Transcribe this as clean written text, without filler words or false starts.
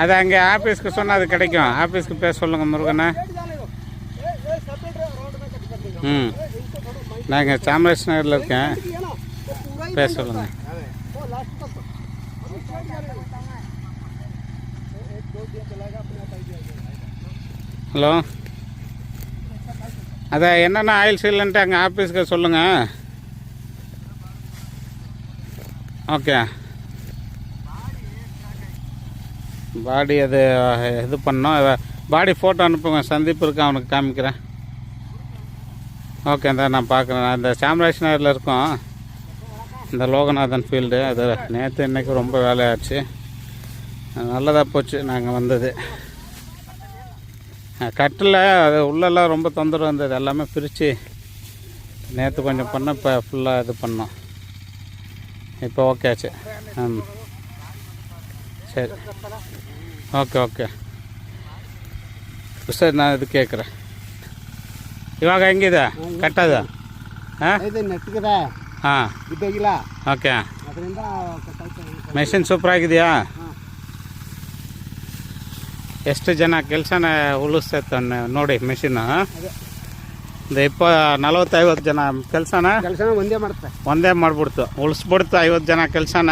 அது அங்கே ஆஃபீஸ்க்கு சொன்னால் அது கிடைக்கும். ஆஃபீஸ்க்கு பேச சொல்லுங்கள் முருகனை. ம், நான் இங்கே சாமராஜ் நகரில் இருக்கேன், பேச சொல்லுங்கள். ஹலோ, அதான் என்னென்ன ஆயில் சீலன்ட்டு அங்கே ஆஃபீஸ்க்கு சொல்லுங்கள். ஓகே, பாடி அது இது பண்ணோம். பாடி ஃபோட்டோ அனுப்புங்க, சந்தீப் இருக்கு, அவனுக்கு காமிக்கிறேன். ஓகே, இந்த நான் பார்க்குறேன். இந்த சாம்ராஜ் நகரில் இருக்கோம், இந்த லோகநாதன் ஃபீல்டு. அது நேற்று இன்றைக்கி ரொம்ப வேலையாச்சு, நல்லதாக போச்சு நாங்கள் வந்தது. கட்டில் அது உள்ளெல்லாம் ரொம்ப தொந்தரவு இருந்தது, எல்லாமே பிரித்து நேற்று கொஞ்சம் பண்ணோம், இப்போ ஃபுல்லாக இது பண்ணோம். இப்போ ஓகே ஆச்சு. ம், சரி, ಓಕೆ ಓಕೆ ಸರ್, ನಾನು ಇದು ಕೇಳ್ರೆ ಇವಾಗ ಹೆಂಗಿದೆ ಕಟ್ಟೋದು? ಹಾಂ, ಹಾಂ, ಓಕೆ. ಮೆಷಿನ್ ಸೂಪರ್ ಆಗಿದೆಯಾ? ಎಷ್ಟು ಜನ ಕೆಲಸನ ಉಳಿಸ್ತೈತೆ ನೋಡಿ ಮೆಷಿನ್. ಒಂದು 40-50 ಜನ ಕೆಲಸನ ಒಂದೇ ಮಾಡುತ್ತೆ, ಒಂದೇ ಮಾಡಿಬಿಡ್ತು, ಉಳಿಸ್ಬಿಡ್ತು 50 ಜನ ಕೆಲಸನ.